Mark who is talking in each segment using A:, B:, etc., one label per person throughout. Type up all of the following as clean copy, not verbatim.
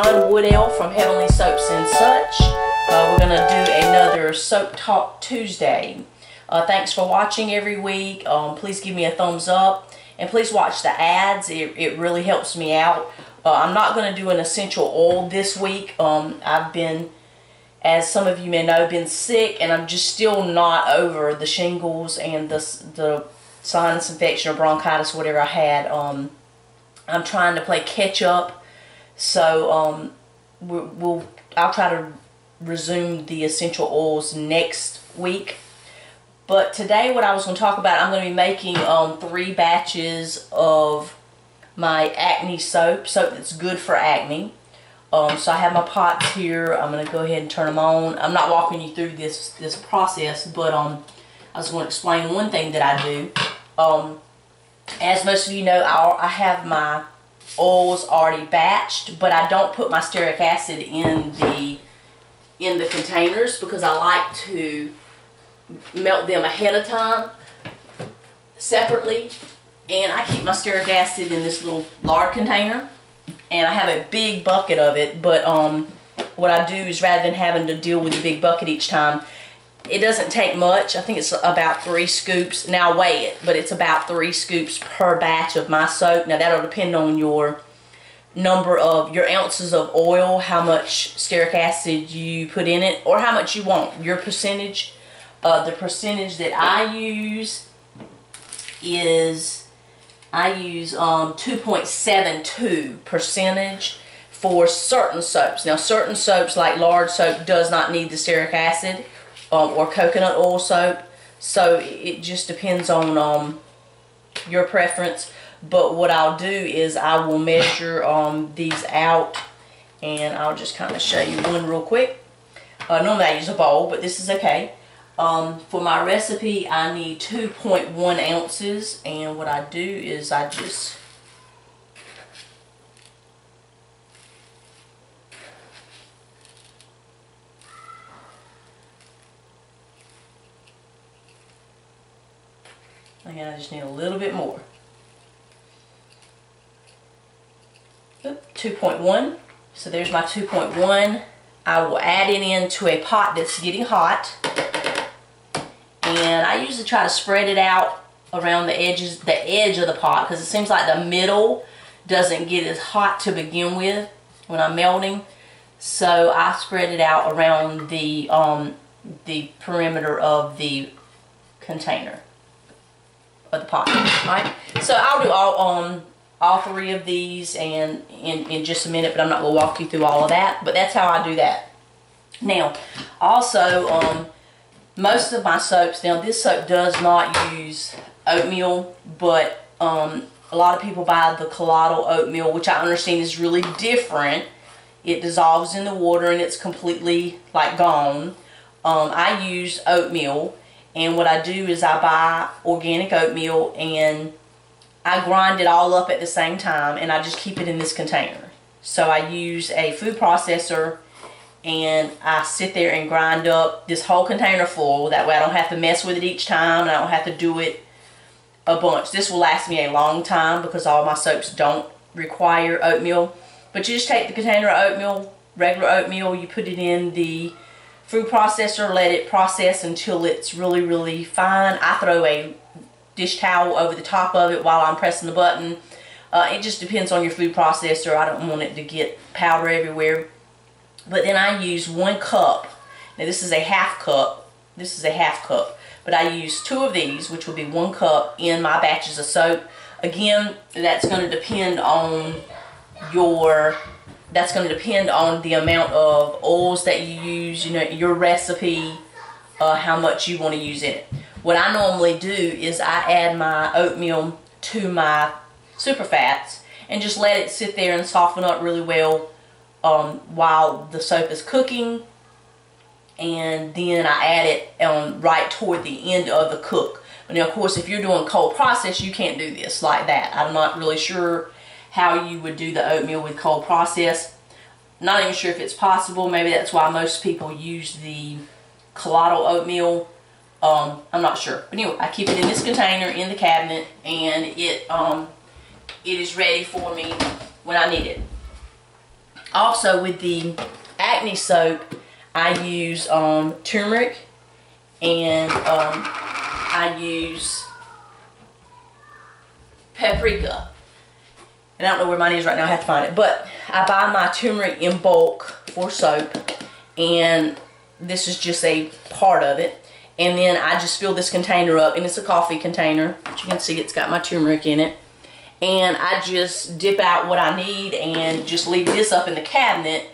A: Shawn Woodell from Heavenly Soaps and Such. We're going to do another Soap Talk Tuesday. Thanks for watching every week. Please give me a thumbs up. And please watch the ads. It really helps me out. I'm not going to do an essential oil this week. I've been, as some of you may know, been sick. And I'm just still not over the shingles and the sinus infection or bronchitis, whatever I had. I'm trying to play catch up. So I'll try to resume the essential oils next week. But today what I was going to talk about, I'm going to be making 3 batches of my acne soap that's good for acne. So I have my pots here. I'm going to go ahead and turn them on. I'm not walking you through this process, but I was going to explain one thing that I do. As most of you know, I have my oils already batched, but I don't put my stearic acid in the containers because I like to melt them ahead of time separately. And I keep my stearic acid in this little lard container, and I have a big bucket of it. But what I do is, rather than having to deal with a big bucket each time, it doesn't take much. I think it's about 3 scoops. Now I weigh it, but it's about 3 scoops per batch of my soap. Now that'll depend on your number of your ounces of oil, how much stearic acid you put in it, or how much you want. Your percentage. The percentage that I use is 2.72% for certain soaps. Now certain soaps like lard soap does not need the stearic acid. Or coconut oil soap, so it just depends on your preference. But what I'll do is I will measure these out, and I'll just kind of show you one real quick. Normally I use a bowl, but this is okay. For my recipe I need 2.1 ounces, and what I do is I just I just need a little bit more. 2.1. So there's my 2.1. I will add it into a pot that's getting hot. And I usually try to spread it out around the edge of the pot, because it seems like the middle doesn't get as hot to begin with when I'm melting. So I spread it out around the perimeter of the container. Of the pot, right? So I'll do all 3 of these and in just a minute, but I'm not going to walk you through all of that. But that's how I do that. Now, also, most of my soaps, now this soap does not use oatmeal, but a lot of people buy the colloidal oatmeal, which I understand is really different. It dissolves in the water and it's completely like gone. I use oatmeal. And what I do is I buy organic oatmeal and I grind it all up at the same time, and I just keep it in this container. So I use a food processor and I sit there and grind up this whole container full. That way I don't have to mess with it each time, and I don't have to do it a bunch. This will last me a long time because all my soaps don't require oatmeal. But you just take the container of oatmeal, regular oatmeal, you put it in the food processor, let it process until it's really, really fine. I throw a dish towel over the top of it while I'm pressing the button. It just depends on your food processor. I don't want it to get powder everywhere. But then I use 1 cup. Now this is a half cup. This is a half cup. But I use 2 of these, which will be 1 cup in my batches of soap. Again, that's going to depend on that's going to depend on the amount of oils that you use, you know, your recipe, how much you want to use in it. What I normally do is I add my oatmeal to my super fats and just let it sit there and soften up really well while the soap is cooking. And then I add it right toward the end of the cook. But now, of course, if you're doing cold process, you can't do this like that. I'm not really sure how you would do the oatmeal with cold process. Not even sure if it's possible. Maybe that's why most people use the colloidal oatmeal. I'm not sure. But anyway, I keep it in this container in the cabinet, and it is ready for me when I need it. Also, with the acne soap, I use turmeric, and I use paprika. And I don't know where mine is right now, I have to find it. But I buy my turmeric in bulk for soap, and this is just a part of it. And then I just fill this container up, and it's a coffee container. As you can see, it's got my turmeric in it. And I just dip out what I need and just leave this up in the cabinet.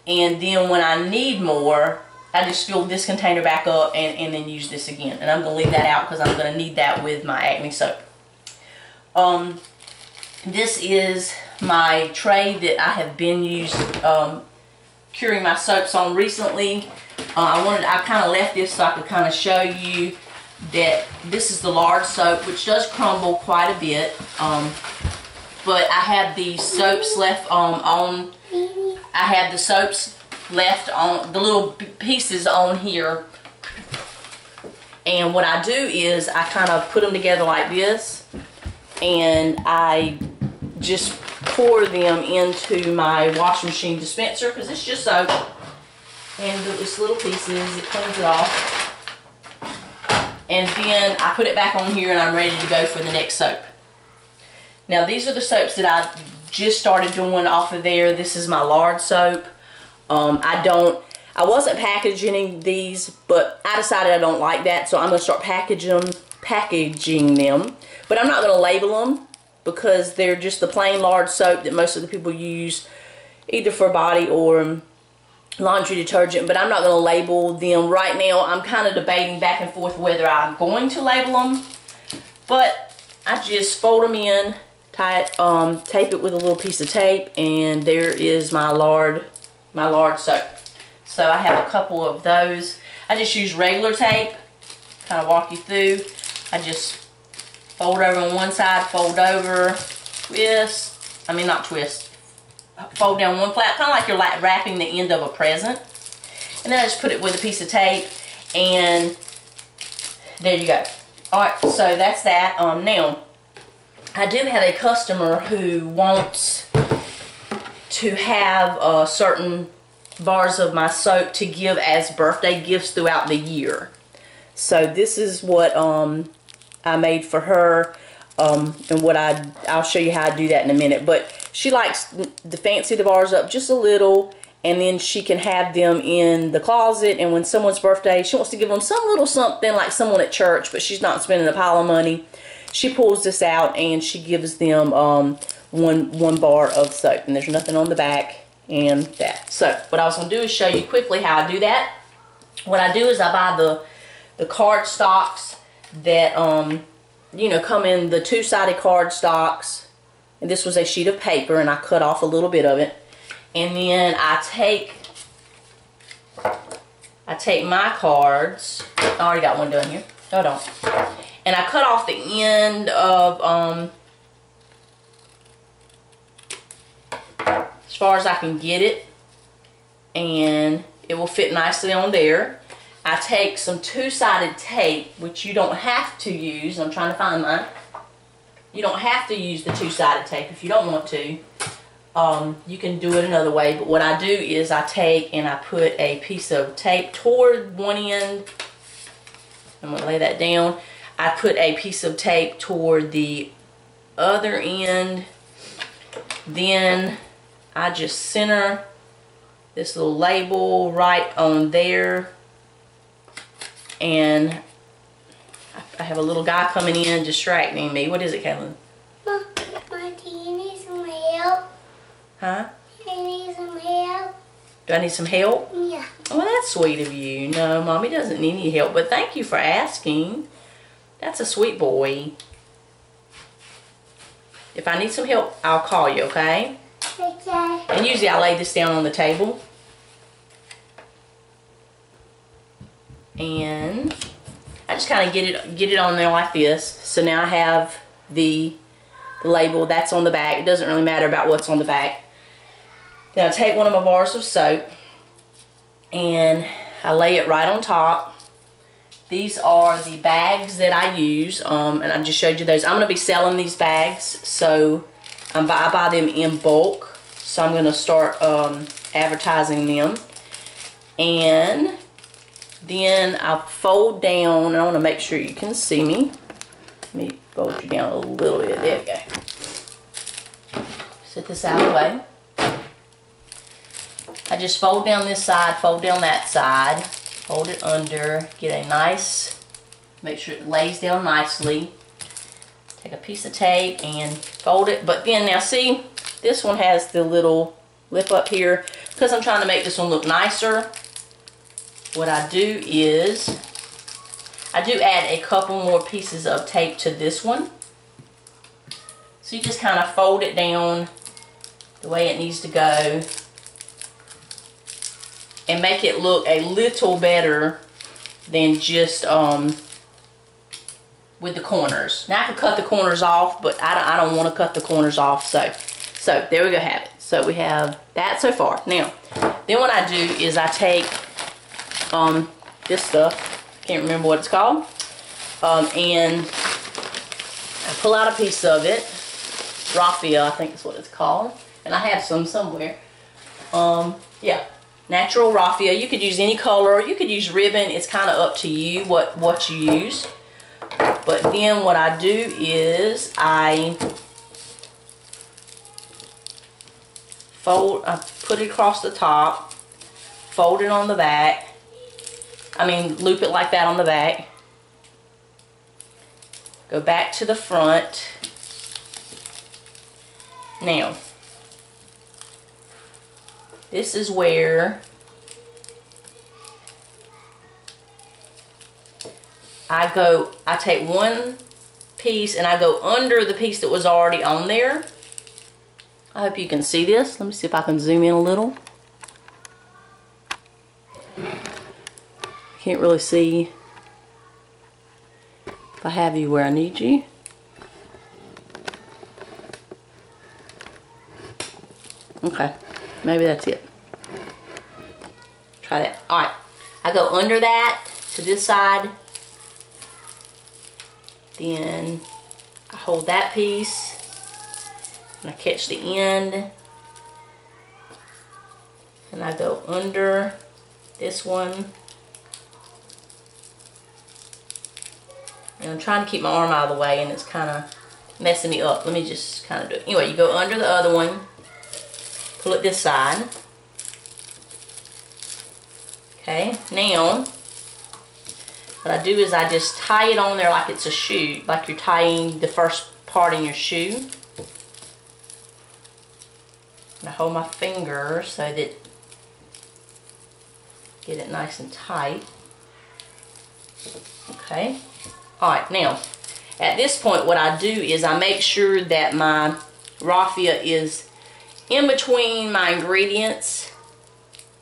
A: And then when I need more, I just fill this container back up and then use this again. And I'm going to leave that out because I'm going to need that with my acne soap. This is my tray that I have been curing my soaps on recently. I kind of left this so I could kind of show you that this is the large soap, which does crumble quite a bit. But I have the soaps left on. I have the soaps left on the little pieces on here. And what I do is I kind of put them together like this, and I just pour them into my washing machine dispenser because it's just soap. And it's little pieces, it cleans it off. And then I put it back on here and I'm ready to go for the next soap. Now these are the soaps that I just started doing off of there. This is my large soap. I wasn't packaging these, but I decided I don't like that, so I'm going to start packaging them. But I'm not going to label them because they're just the plain large soap that most of the people use either for body or laundry detergent, but I'm not going to label them right now. I'm kind of debating back and forth whether I'm going to label them, but I just fold them in, tape it with a little piece of tape, and there is my large soap. So I have a couple of those. I just use regular tape, kind of walk you through. I just fold over on one side, fold over, fold down one flap, kind of like you're wrapping the end of a present. And then I just put it with a piece of tape, and there you go. Alright, so that's that. Now, I do have a customer who wants to have certain bars of my soap to give as birthday gifts throughout the year. So this is what I made for her, and what I'll show you how I do that in a minute. But she likes to fancy the bars up just a little, and then she can have them in the closet, and when someone's birthday, she wants to give them some little something like someone at church, but she's not spending a pile of money. She pulls this out and she gives them one bar of soap, and there's nothing on the back and that. So what I was going to do is show you quickly how I do that. What I do is I buy the card stocks that come in the two-sided card stocks. And this was a sheet of paper, and I cut off a little bit of it. And then I take my cards. I already got one done here. Hold on. And I cut off the end of as far as I can get it, and it will fit nicely on there. I take some two-sided tape, which you don't have to use. I'm trying to find mine. You don't have to use the two-sided tape if you don't want to. You can do it another way, but what I do is I take and I put a piece of tape toward one end. I'm going to lay that down. I put a piece of tape toward the other end. Then I just center this little label right on there. And I have a little guy coming in distracting me. What is it, Caitlin?
B: Mom, do you need some help?
A: Huh?
B: Do you need some help?
A: Do I need some help?
B: Yeah.
A: Oh, well, that's sweet of you. No, Mommy doesn't need any help, but thank you for asking. That's a sweet boy. If I need some help, I'll call you, okay?
B: Okay.
A: And usually I lay this down on the table. And I just kind of get it on there like this. So now I have the label that's on the back. It doesn't really matter about what's on the back. Then I take one of my bars of soap and I lay it right on top. These are the bags that I use, and I just showed you those. I'm going to be selling these bags, so I buy them in bulk. So I'm going to start advertising them. And then I'll fold down, and I want to make sure you can see me. Let me fold you down a little bit. There we go. Set this out of the way. I just fold down this side, fold down that side, fold it under, get a nice, make sure it lays down nicely. Take a piece of tape and fold it. But then now see, this one has the little lip up here. Because I'm trying to make this one look nicer, what I do is, I do add a couple more pieces of tape to this one. So you just kind of fold it down the way it needs to go. And make it look a little better than just with the corners. Now I can cut the corners off, but I don't want to cut the corners off. So there we go, have it. So we have that so far. Now, then what I do is I take this stuff, can't remember what it's called, and I pull out a piece of it. Raffia, I think is what it's called, and I have some somewhere. Yeah, natural raffia. You could use any color, or you could use ribbon. It's kind of up to you what you use. But then what I do is I put it across the top, fold it on the back. I mean, loop it like that on the back. Go back to the front. Now, this is where I take one piece and I go under the piece that was already on there. I hope you can see this. Let me see if I can zoom in a little. Can't really see if I have you where I need you. Okay, maybe that's it. Try that. Alright, I go under that to this side. Then I hold that piece and I catch the end. And I go under this one. And I'm trying to keep my arm out of the way and it's kind of messing me up. Let me just kind of do it. Anyway, you go under the other one. Pull it this side. Okay, now what I do is I just tie it on there like it's a shoe, like you're tying the first part in your shoe. And I hold my finger so that get it nice and tight. Okay. Alright, now at this point what I do is I make sure that my raffia is in between my ingredients,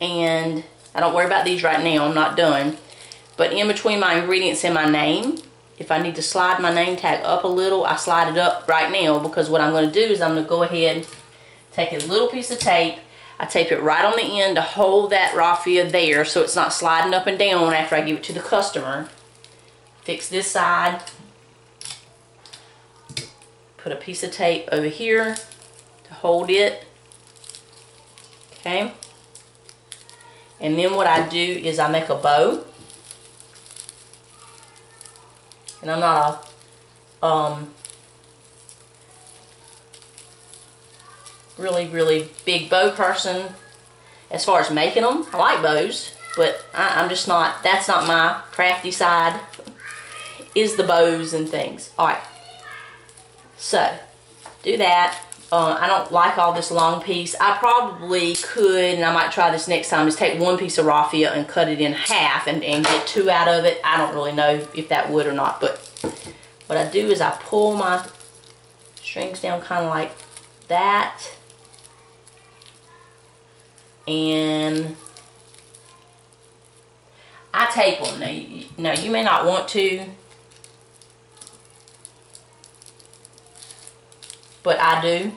A: and I don't worry about these right now, I'm not done, but in between my ingredients and my name. If I need to slide my name tag up a little, I slide it up right now, because what I'm going to do is I'm going to go ahead, take a little piece of tape, I tape it right on the end to hold that raffia there so it's not sliding up and down after I give it to the customer. Fix this side, put a piece of tape over here to hold it. Okay, and then what I do is I make a bow, and I'm not a really big bow person as far as making them. I like bows, but I'm just not, that's not my crafty side, is the bows and things. Alright, so do that. I don't like all this long piece. I probably could, and I might try this next time, is take one piece of raffia and cut it in half and get two out of it. I don't really know if that would or not, but what I do is I pull my strings down kind of like that, and I tape them. Now you may not want to, but I do.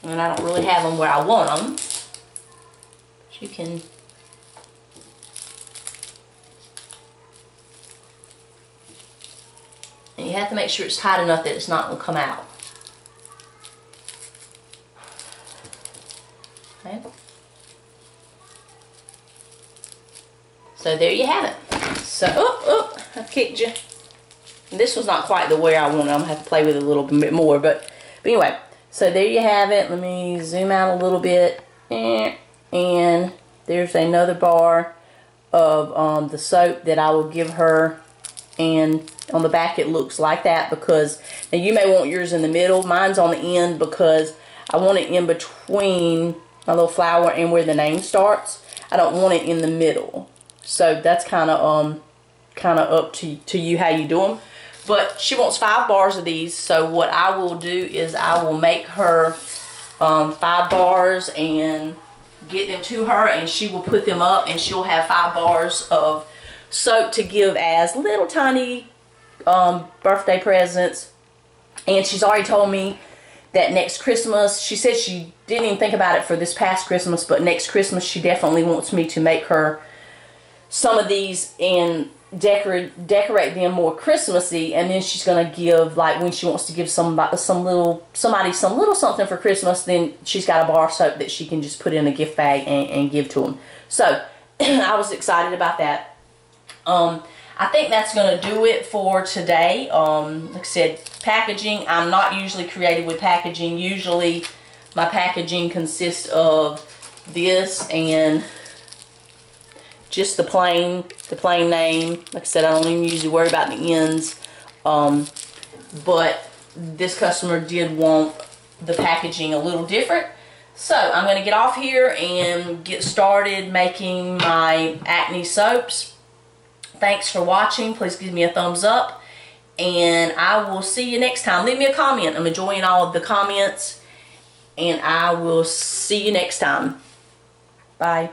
A: And I don't really have them where I want them. But you can. And you have to make sure it's tight enough that it's not going to come out. So there you have it. So, I kicked you. This was not quite the way I wanted. I'm going to have to play with it a little bit more. But anyway, so there you have it. Let me zoom out a little bit. And there's another bar of the soap that I will give her. And on the back it looks like that because, now you may want yours in the middle. Mine's on the end because I want it in between my little flower and where the name starts. I don't want it in the middle. So that's kind of up to you how you do them. But she wants 5 bars of these. So what I will do is I will make her 5 bars and get them to her, and she will put them up, and she'll have 5 bars of soap to give as little tiny birthday presents. And she's already told me that next Christmas, she said she didn't even think about it for this past Christmas, but next Christmas she definitely wants me to make her some of these and decorate them more Christmassy. And then she's gonna give, like when she wants to give somebody some little something for Christmas, then she's got a bar of soap that she can just put in a gift bag and give to them. So I was excited about that. I think that's going to do it for today. Like I said, packaging. I'm not usually creative with packaging. Usually my packaging consists of this and just the plain name. Like I said, I don't even usually worry about the ends. But this customer did want the packaging a little different. So I'm going to get off here and get started making my acne soaps. Thanks for watching. Please give me a thumbs up. And I will see you next time. Leave me a comment. I'm enjoying all of the comments. And I will see you next time. Bye.